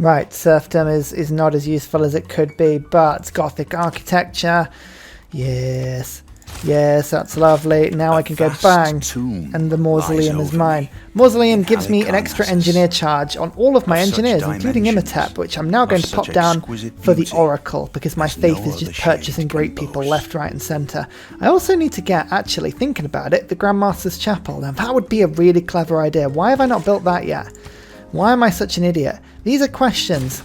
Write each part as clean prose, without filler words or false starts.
Right, serfdom is not as useful as it could be, but Gothic architecture, yes, yes, that's lovely. Now I can go bang, and the mausoleum is mine. Mausoleum gives me an extra engineer charge on all of my engineers, including Imhotep, which I'm now going to pop down for the Oracle, because my faith is just purchasing great people left, right and centre. I also need to get, actually, thinking about it, the Grandmaster's Chapel. Now that would be a really clever idea. Why have I not built that yet? Why am I such an idiot? These are questions.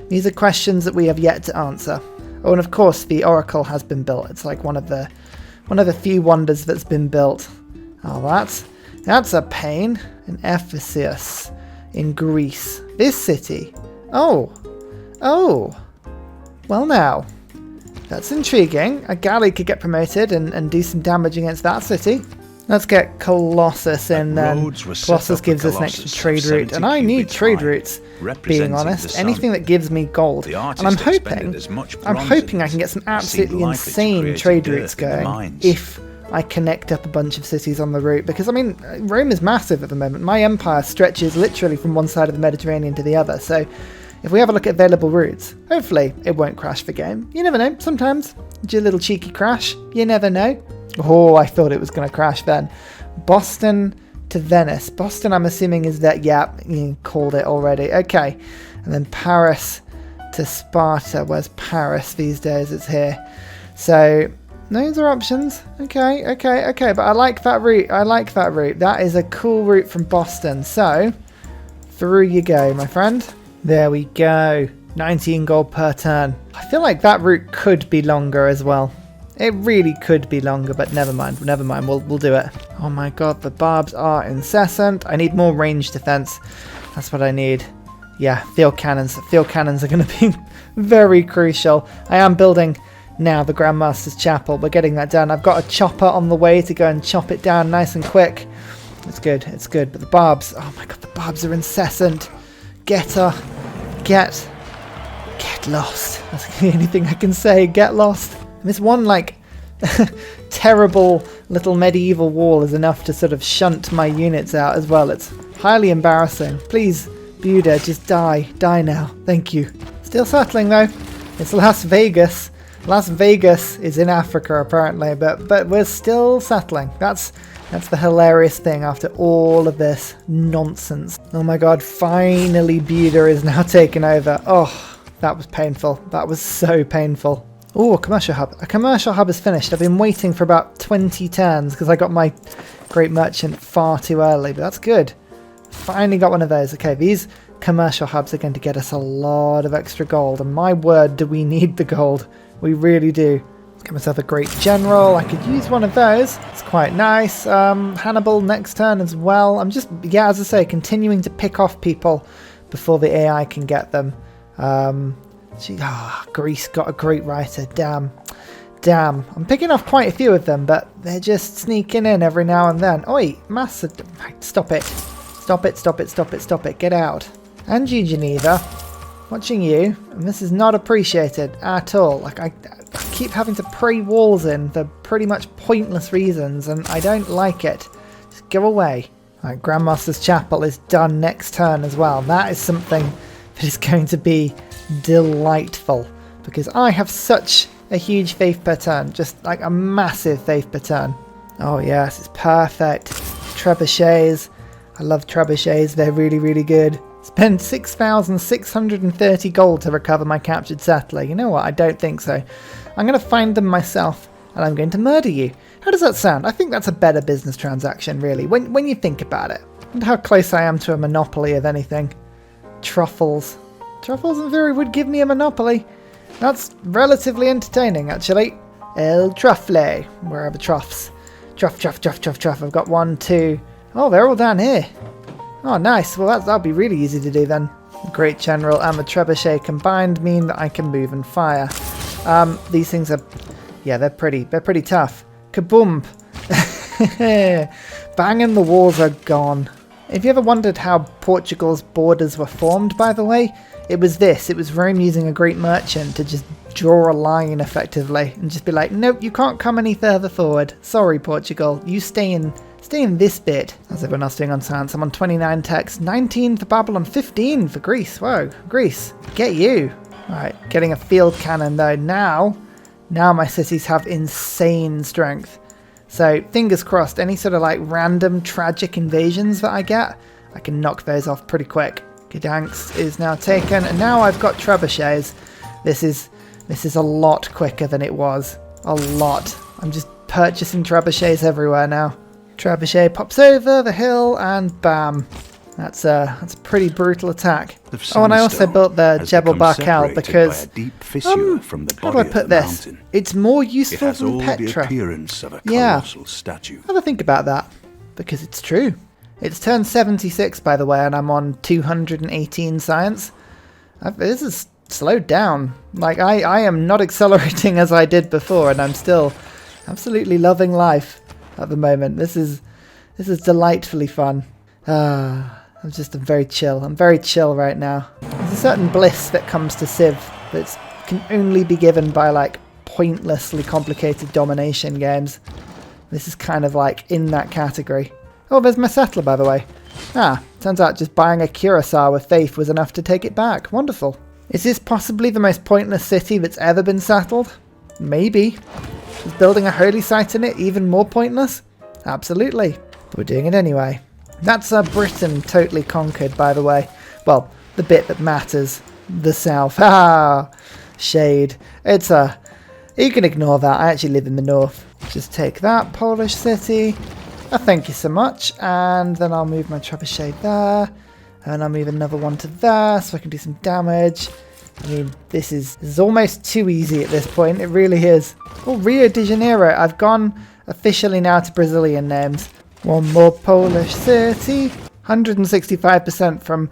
These are questions that we have yet to answer. Oh, and of course the Oracle has been built. It's like one of the few wonders that's been built. Oh, that's a pain. In Ephesus, in Greece. This city. Oh. Well now. That's intriguing. A galley could get promoted and do some damage against that city. Let's get Colossus in then. Colossus gives us an extra trade route, and I need trade routes, being honest. Anything that gives me gold. And I'm hoping I can get some absolutely insane trade routes going if I connect up a bunch of cities on the route. Because, I mean, Rome is massive at the moment. My empire stretches literally from one side of the Mediterranean to the other. So if we have a look at available routes, hopefully it won't crash the game. You never know. Sometimes, do a little cheeky crash. You never know. Oh, I thought it was going to crash then. Boston to Venice. Boston, I'm assuming, is that. Yeah, you called it already. Okay. And then Paris to Sparta. Where's Paris these days? It's here. So, those are options. Okay. But I like that route. That is a cool route from Boston. So, through you go, my friend. There we go. 19 gold per turn. I feel like that route could be longer as well. It really could be longer, but never mind. We'll do it. Oh my god, the barbs are incessant. I need more range defense. That's what I need. Yeah, field cannons. Field cannons are going to be very crucial. I am building now the Grandmaster's Chapel. We're getting that done. I've got a chopper on the way to go and chop it down nice and quick. It's good. But the barbs, oh my god, the barbs are incessant. Get lost. That's the only thing I can say. Get lost. And this one, like, terrible little medieval wall is enough to sort of shunt my units out as well. It's highly embarrassing. Please, Buda, just die. Die now. Thank you. Still settling, though. It's Las Vegas. Las Vegas is in Africa, apparently, but we're still settling. That's the hilarious thing after all of this nonsense. Oh my god, finally Buda is now taken over. Oh, that was painful. That was so painful. Oh, a commercial hub. A commercial hub is finished. I've been waiting for about 20 turns because I got my great merchant far too early, but that's good. Finally got one of those. Okay, these commercial hubs are going to get us a lot of extra gold, and my word, do we need the gold. We really do. Get myself a great general. I could use one of those. It's quite nice. Hannibal next turn as well. I'm just, yeah, as I say, continuing to pick off people before the AI can get them. Greece got a great writer. Damn. I'm picking off quite a few of them, but they're just sneaking in every now and then. Oi, right, stop it. Get out. And you, Geneva. Watching you, and this is not appreciated at all. Like, I keep having to pray walls in for pretty much pointless reasons, and I don't like it. Just go away. Right, Grandmaster's Chapel is done next turn as well. That is something that is going to be delightful, because I have such a huge faith per turn, just like a massive faith per turn. Oh yes, it's perfect. Trebuchets. I love trebuchets. They're really, really good. Spend 6,630 gold to recover my captured settler. You know what? I don't think so. I'm going to find them myself, and I'm going to murder you. How does that sound? I think that's a better business transaction, really, when you think about it. And how close I am to a monopoly of anything. Truffles. Truffles and Fury would give me a monopoly. That's relatively entertaining, actually. El Truffle. Where are the truffs? Truff. I've got 1, 2. Oh, they're all down here. Oh, nice. Well, that'll be really easy to do then. The Great General and the Trebuchet combined mean that I can move and fire. These things are, yeah, they're pretty tough. Kaboom! Bang, and the walls are gone. If you ever wondered how Portugal's borders were formed, by the way, it was this. It was Rome using a great merchant to just draw a line effectively and just be like, nope, you can't come any further forward. Sorry, Portugal. You stay in doing this bit. How's everyone else doing on science? I'm on 29 techs, 19 for Babylon, 15 for Greece. Whoa, Greece, get you. Alright, getting a field cannon though. Now my cities have insane strength. So fingers crossed, any sort of like random tragic invasions that I get, I can knock those off pretty quick. Gdansk is now taken, and now I've got trebuchets. This is a lot quicker than it was. A lot. I'm just purchasing trebuchets everywhere now. Trebuchet pops over the hill, and bam. That's a pretty brutal attack. Oh, and I also built the Jebel Barkel because, how do I put this? It's more useful than Petra. Yeah, have a think about that, because it's true. It's turn 76, by the way, and I'm on 218 science. This is slowed down. Like, I am not accelerating as I did before, and I'm still absolutely loving life at the moment. This is delightfully fun. I'm very chill. I'm very chill right now. There's a certain bliss that comes to Civ that can only be given by like pointlessly complicated domination games. This is kind of like in that category. Oh, there's my settler, by the way. Turns out just buying a Curacao with faith was enough to take it back. Wonderful. Is this possibly the most pointless city that's ever been settled? Maybe. Is building a holy site in it even more pointless? Absolutely. But we're doing it anyway. That's Britain totally conquered, by the way. Well, the bit that matters. The south. Shade. You can ignore that. I actually live in the north. Just take that Polish city. Thank you so much. And then I'll move my trebuchet there. And I'll move another one to there so I can do some damage. I mean, this is almost too easy at this point. It really is. Oh, Rio de Janeiro. I've gone officially now to Brazilian names. One more Polish city. 165% from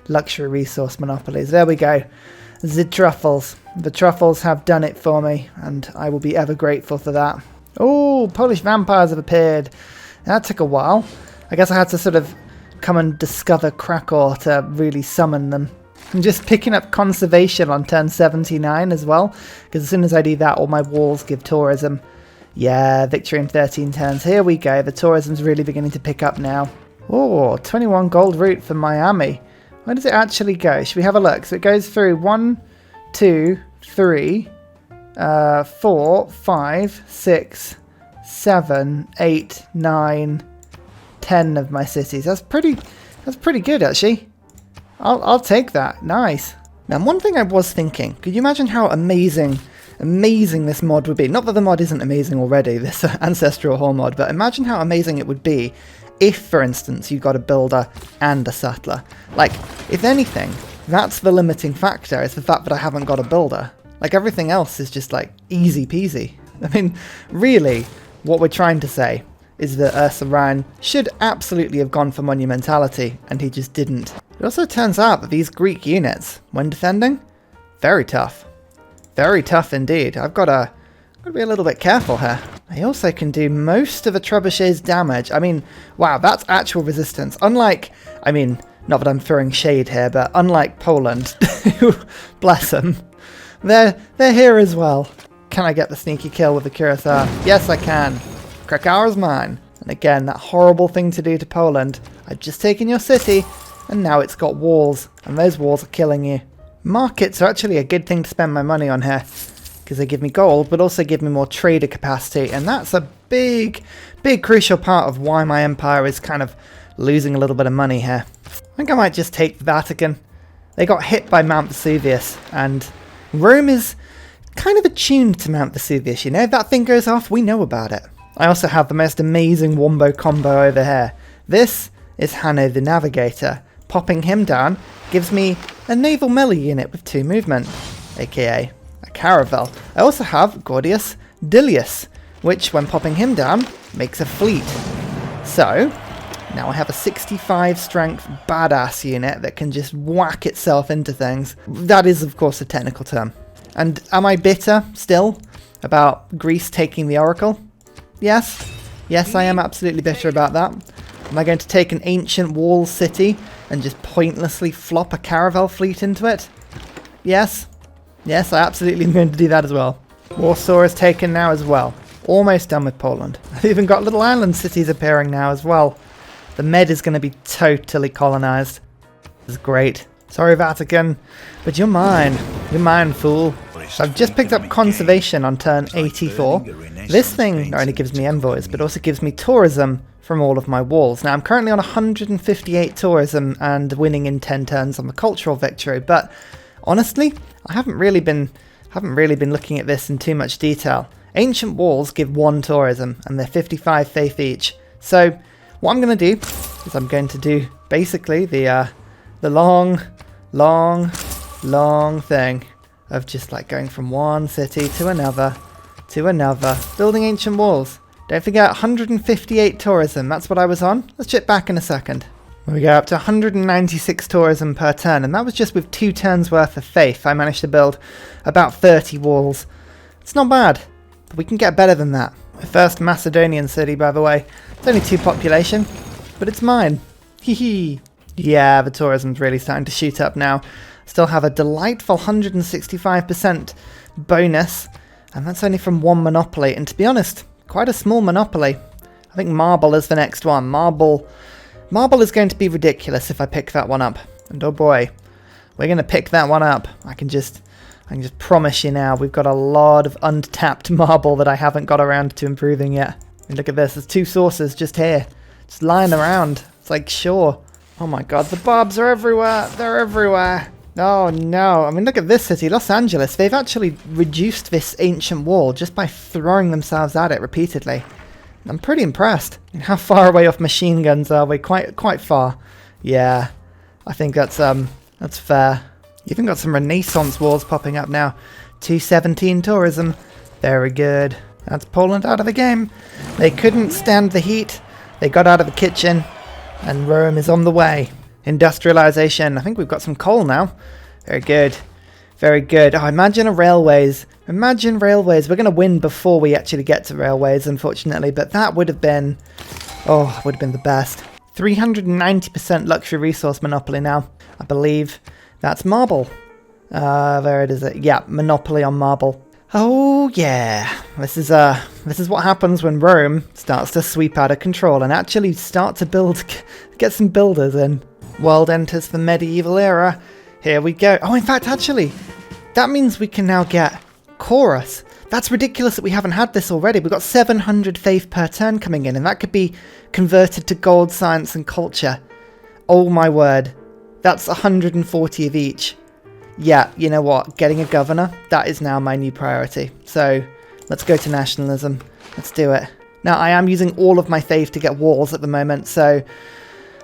luxury resource monopolies. There we go. The truffles. The truffles have done it for me, and I will be ever grateful for that. Oh, Polish vampires have appeared. That took a while. I guess I had to sort of come and discover Krakow to really summon them. I'm just picking up conservation on turn 79 as well, because as soon as I do that, all my walls give tourism. Yeah, victory in 13 turns. Here we go. The tourism's really beginning to pick up now. Oh, 21 gold route for Miami. Where does it actually go? Should we have a look? So it goes through 1, 2, 3, 4, 5, 6, 7, 8, 9, 10 of my cities. That's pretty good, actually. I'll take that. Nice. Now, one thing I was thinking, could you imagine how amazing this mod would be? Not that the mod isn't amazing already, this Ancestral Hall mod, but imagine how amazing it would be if, for instance, you got a builder and a settler. Like, if anything, that's the limiting factor, is the fact that I haven't got a builder. Like, everything else is just, like, easy peasy. I mean, really, what we're trying to say is that Ursa should absolutely have gone for monumentality, and he just didn't. It also turns out that these Greek units, when defending, very tough. Very tough indeed. I've got to be a little bit careful here. I also can do most of a trebuchet's damage. I mean, wow, that's actual resistance. Unlike, I mean, not that I'm throwing shade here, but unlike Poland, bless them, they're here as well. Can I get the sneaky kill with the Curacao? Yes, I can. Krakow is mine. And again, that horrible thing to do to Poland. I've just taken your city, and now it's got walls, and those walls are killing you. Markets are actually a good thing to spend my money on here, because they give me gold, but also give me more trader capacity, and that's a big crucial part of why my empire is kind of losing a little bit of money here. I think I might just take the Vatican. They got hit by Mount Vesuvius, and Rome is kind of attuned to Mount Vesuvius, you know? If that thing goes off, we know about it. I also have the most amazing Wombo combo over here. This is Hanno the Navigator. Popping him down gives me a naval melee unit with 2 movement, aka a caravel. I also have Gordius Dilius, which when popping him down makes a fleet. So now I have a 65 strength badass unit that can just whack itself into things. That is of course a technical term. And am I bitter still about Greece taking the Oracle? Yes. Yes, I am absolutely bitter about that. Am I going to take an ancient wall city and just pointlessly flop a caravel fleet into it? Yes. Yes, I absolutely am going to do that as well. Warsaw is taken now as well. Almost done with Poland. I've even got little island cities appearing now as well. The Med is going to be totally colonized. This is great. Sorry, Vatican, but you're mine. You're mine, fool. So I've just picked up conservation on turn 84. This thing not only gives me envoys, but also gives me tourism from all of my walls. Now I'm currently on 158 tourism and winning in 10 turns on the cultural victory, but honestly, I haven't really been looking at this in too much detail. Ancient walls give 1 tourism, and they're 55 faith each. So what I'm going to do is I'm going to do basically the long thing of just like going from one city to another, building ancient walls. Don't forget, 158 tourism, that's what I was on. Let's check back in a second. We go up to 196 tourism per turn, and that was just with 2 turns worth of faith. I managed to build about 30 walls. It's not bad, but we can get better than that. My first Macedonian city, by the way. It's only 2 population, but it's mine. Hee hee. Yeah, the tourism's really starting to shoot up now. Still have a delightful 165% bonus, and that's only from 1 monopoly. And to be honest, quite a small monopoly. I think marble is the next one. Marble is going to be ridiculous if I pick that one up. And oh boy, we're going to pick that one up. I can just promise you now, we've got a lot of untapped marble that I haven't got around to improving yet. And look at this, there's 2 sources just here, just lying around. It's like, sure. Oh my god, the barbs are everywhere. They're everywhere. Oh no. I mean, look at this city, Los Angeles. They've actually reduced this ancient wall just by throwing themselves at it repeatedly. I'm pretty impressed. How far away off machine guns are we? Quite far. Yeah, I think that's fair. You even got some Renaissance walls popping up now. 217 tourism. Very good. That's Poland out of the game. They couldn't stand the heat. They got out of the kitchen. And Rome is on the way. Industrialization. I think we've got some coal now. Very good. Very good. Oh, imagine railways. Imagine railways. We're going to win before we actually get to railways, unfortunately. But that would have been... Oh, would have been the best. 390% luxury resource monopoly now. I believe that's marble. There it is. Yeah, monopoly on marble. Oh yeah, this is what happens when Rome starts to sweep out of control and actually start to build, get some builders in. World enters the medieval era. Here we go. Oh, in fact, actually, that means we can now get chorus. That's ridiculous that we haven't had this already. We've got 700 faith per turn coming in, and that could be converted to gold, science, and culture. Oh my word, that's 140 of each. Yeah, you know what? Getting a governor, that is now my new priority. So, let's go to nationalism. Let's do it. Now, I am using all of my faith to get walls at the moment, so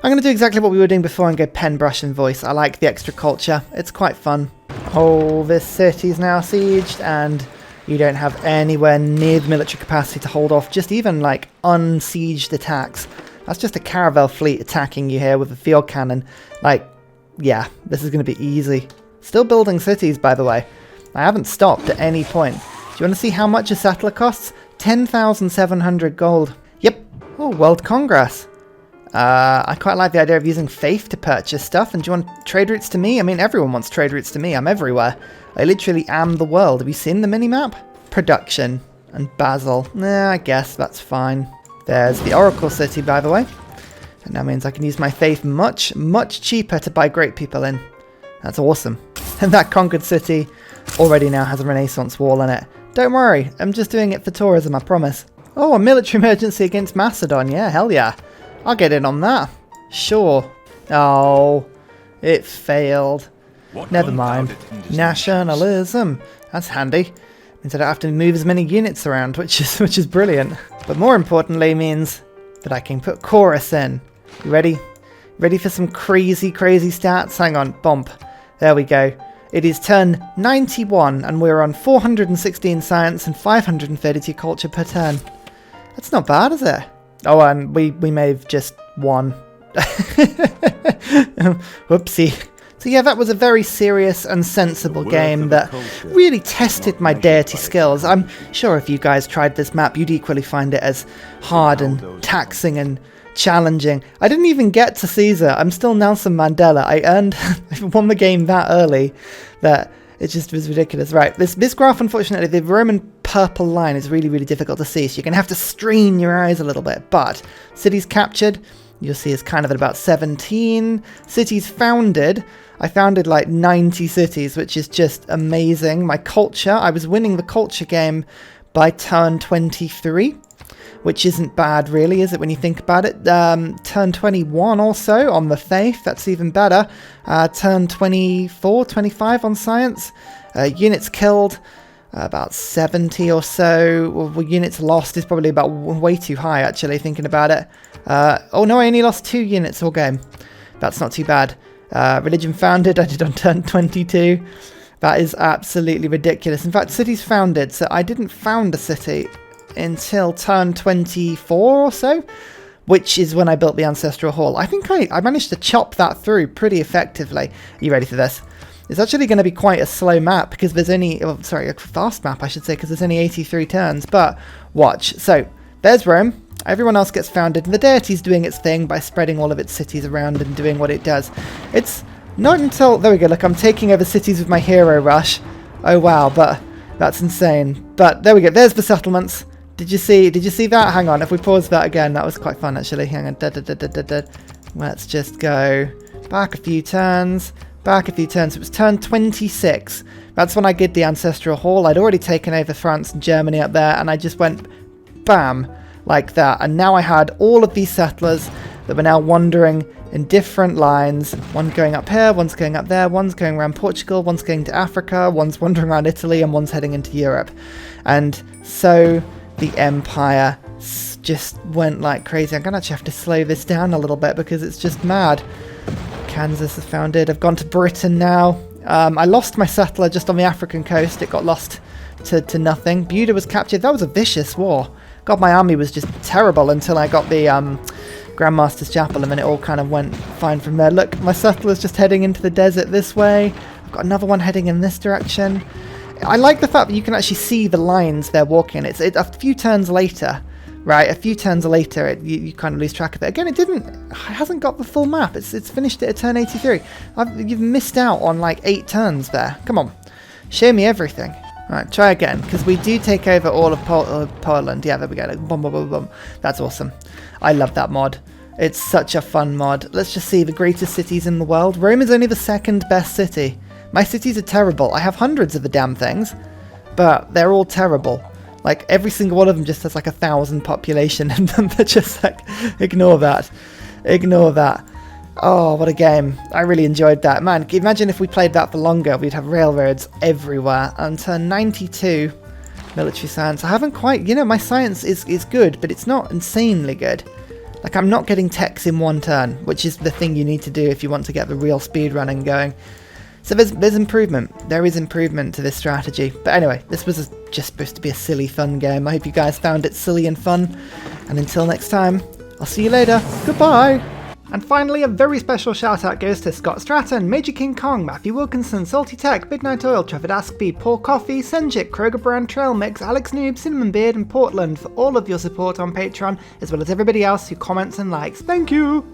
I'm going to do exactly what we were doing before and go pen, brush, and voice. I like the extra culture. It's quite fun. Oh, this city's now sieged, and you don't have anywhere near the military capacity to hold off just even, like, unsieged attacks. That's just a caravel fleet attacking you here with a field cannon. Like, yeah, this is going to be easy. Still building cities, by the way. I haven't stopped at any point. Do you want to see how much a settler costs? 10,700 gold. Yep. Oh, World Congress. I quite like the idea of using faith to purchase stuff. And do you want trade routes to me? I mean, everyone wants trade routes to me. I'm everywhere. I literally am the world. Have you seen the minimap? Production and Basel. Nah, I guess that's fine. There's the Oracle City, by the way. And that means I can use my faith much, much cheaper to buy great people in. That's awesome. And that conquered city already now has a Renaissance wall in it. Don't worry, I'm just doing it for tourism, I promise. Oh, a military emergency against Macedon. Yeah, hell yeah. I'll get in on that. Sure. Oh, it failed. Never mind. Nationalism. That's handy. Means I don't have to move as many units around, which is brilliant. But more importantly means that I can put chorus in. You ready? Ready for some crazy, crazy stats? Hang on, bump. There we go. It is turn 91 and we're on 416 science and 532 culture per turn. That's not bad, is it? Oh, and we may have just won. Whoopsie. So yeah, that was a very serious and sensible game that really tested my deity skills. I'm sure if you guys tried this map, you'd equally find it as hard and taxing and challenging. I didn't even get to Caesar. I'm still Nelson Mandela. I won the game that early that it just was ridiculous. Right, this graph, unfortunately, the Roman purple line is really, really difficult to see, so you're going to have to strain your eyes a little bit. But cities captured, you'll see is kind of at about 17. Cities founded, I founded like 90 cities, which is just amazing. My culture, I was winning the culture game by turn 23, which isn't bad really, is it, when you think about it? Turn 21 also on the faith, that's even better. Turn 24, 25 on science. Units killed, about 70 or so. Well, units lost is probably about way too high, actually, thinking about it. Oh no, I only lost 2 units all game. That's not too bad. Religion founded, I did on turn 22. That is absolutely ridiculous. In fact, cities founded, so I didn't found a city until turn 24 or so, which is when I built the Ancestral Hall. I think I managed to chop that through pretty effectively. Are you ready for this? It's actually going to be quite a slow map because there's only, oh, sorry, a fast map I should say, because there's only 83 turns, but watch. So, there's Rome. Everyone else gets founded, and the Deity's doing its thing by spreading all of its cities around and doing what it does. It's not until... There we go, look, I'm taking over cities with my hero rush. Oh wow, but that's insane. But there we go, there's the settlements. Did you see that? Hang on, if we pause that again, that was quite fun actually. Hang on, let's just go back a few turns. Back a few turns. It was turn 26. That's when I did the Ancestral Hall. I'd already taken over France and Germany up there, and I just went bam, like that. And now I had all of these settlers that were now wandering in different lines. One going up here, one's going up there, one's going around Portugal, one's going to Africa, one's wandering around Italy, and one's heading into Europe. And so the Empire just went like crazy. I'm going to actually have to slow this down a little bit because it's just mad. Kansas is founded. I've gone to Britain now. I lost my settler just on the African coast. It got lost to nothing. Buda was captured. That was a vicious war. God, my army was just terrible until I got the Grandmaster's Chapel, and then it all kind of went fine from there. Look, my settler's just heading into the desert this way. I've got another one heading in this direction. I like the fact that you can actually see the lines they're walking. It's a few turns later. Right, a few turns later, you kind of lose track of it. Again, it hasn't got the full map. It's finished it at turn 83. You've missed out on like 8 turns there. Come on, show me everything. Right, try again, because we do take over all of Poland. Yeah, there we go. Like, boom, boom, boom, boom. That's awesome. I love that mod. It's such a fun mod. Let's just see the greatest cities in the world. Rome is only the 2nd best city. My cities are terrible. I have hundreds of the damn things, but they're all terrible. Like, every single one of them just has like 1,000 population, and they're just like, ignore that. Ignore that. Oh, what a game. I really enjoyed that. Man, imagine if we played that for longer, we'd have railroads everywhere. And turn 92, military science. I haven't quite, you know, my science is good, but it's not insanely good. Like, I'm not getting techs in 1 turn, which is the thing you need to do if you want to get the real speed running going. So there's improvement. There is improvement to this strategy. But anyway, this was just supposed to be a silly, fun game. I hope you guys found it silly and fun. And until next time, I'll see you later. Goodbye! And finally, a very special shout out goes to Scott Stratton, Major King Kong, Matthew Wilkinson, Salty Tech, Midnight Oil, Trevor Daskby, Paul Coffee, Senjik, Kroger Brand, Trail Mix, Alex Noob, Cinnamon Beard, and Portland for all of your support on Patreon, as well as everybody else who comments and likes. Thank you!